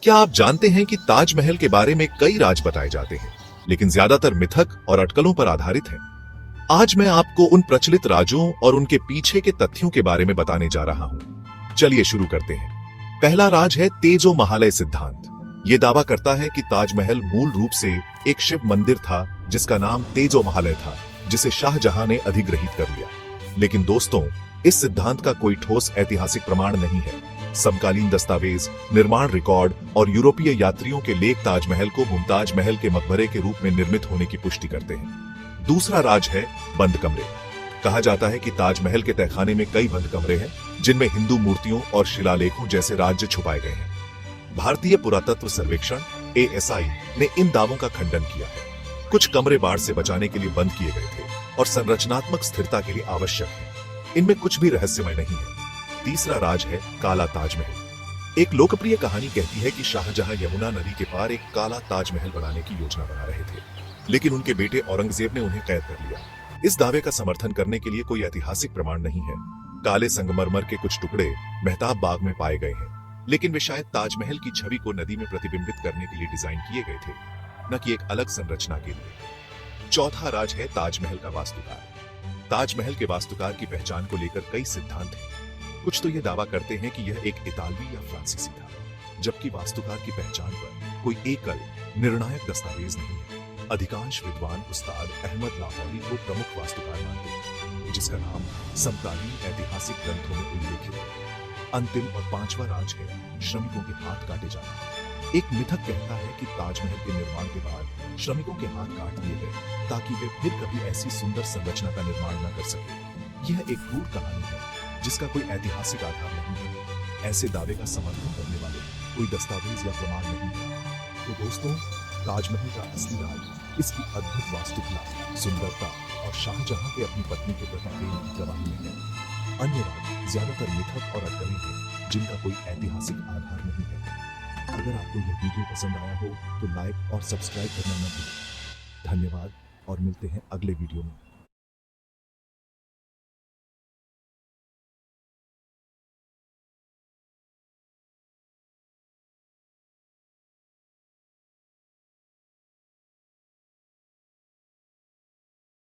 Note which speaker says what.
Speaker 1: क्या आप जानते हैं कि ताजमहल के बारे में कई राज बताए जाते हैं, लेकिन ज्यादातर मिथक और अटकलों पर आधारित है। आज मैं आपको उन प्रचलित राजों और उनके पीछे के तथ्यों के बारे में बताने जा रहा हूं। चलिए शुरू करते हैं। पहला राज है तेजो महालय सिद्धांत। ये दावा करता है कि ताजमहल मूल रूप से एक शिव मंदिर था जिसका नाम तेजो महालय था, जिसे शाहजहां ने अधिग्रहित कर लिया। लेकिन दोस्तों, इस सिद्धांत का कोई ठोस ऐतिहासिक प्रमाण नहीं है। समकालीन दस्तावेज, निर्माण रिकॉर्ड और यूरोपीय यात्रियों के लेख ताजमहल को मुमताज महल के मकबरे के रूप में निर्मित होने की पुष्टि करते हैं। दूसरा राज है बंद कमरे। कहा जाता है कि ताजमहल के तहखाने में कई बंद कमरे हैं जिनमें हिंदू मूर्तियों और शिलालेखों जैसे राज्य छुपाए गए हैं। भारतीय पुरातत्व सर्वेक्षण ASI ने इन दावों का खंडन किया है। कुछ कमरे बाढ़ से बचाने के लिए बंद किए गए थे और संरचनात्मक स्थिरता के लिए आवश्यक है। इनमें कुछ भी रहस्यमय नहीं है। तीसरा राज है काला ताजमहल। एक लोकप्रिय कहानी कहती है कि शाहजहां यमुना नदी के पार एक काला ताजमहल बनाने की योजना बना रहे थे, लेकिन उनके बेटे औरंगजेब ने उन्हें कैद कर लिया। इस दावे का समर्थन करने के लिए कोई ऐतिहासिक प्रमाण नहीं है। काले संगमरमर के कुछ टुकड़े मेहताब बाग में पाए गए हैं, लेकिन वे शायद ताजमहल की छवि को नदी में प्रतिबिंबित करने के लिए डिजाइन किए गए थे, न कि एक अलग संरचना के लिए। चौथा राज है ताजमहल का वास्तुकार। ताजमहल के वास्तुकार की पहचान को लेकर कई सिद्धांत हैं। कुछ तो यह दावा करते हैं कि यह एक इतालवी या फ्रांसीसी था, जबकि वास्तुकार की पहचान पर कोई एकल निर्णायक दस्तावेज नहीं है। अधिकांश विद्वान उस्ताद अहमद लाहौरी को प्रमुख वास्तुकार मानते हैं, जिसका नाम समकालीन ऐतिहासिक ग्रंथों में उल्लेखित है। अंतिम और पांचवा राज है श्रमिकों के हाथ काटे जाना। एक मिथक कहता है कि ताजमहल के निर्माण के बाद श्रमिकों के हाथ काट दिए गए ताकि वे फिर कभी ऐसी सुंदर संरचना का निर्माण न कर सके। यह एक क्रूर कहानी है जिसका कोई ऐतिहासिक आधार नहीं है। ऐसे दावे का समर्थन करने वाले कोई दस्तावेज या प्रमाण नहीं है। तो दोस्तों, ताजमहल का असली राज इसकी अद्भुत वास्तुकला, सुंदरता और शाहजहां के अपनी पत्नी के प्रति प्रेम की गवाही में है। अन्य राज ज्यादातर मिथक और अटकलें हैं जिनका कोई ऐतिहासिक आधार नहीं है। अगर आपको यह वीडियो पसंद आया हो तो लाइक और सब्सक्राइब करना न भूलें। धन्यवाद और मिलते हैं अगले वीडियो में।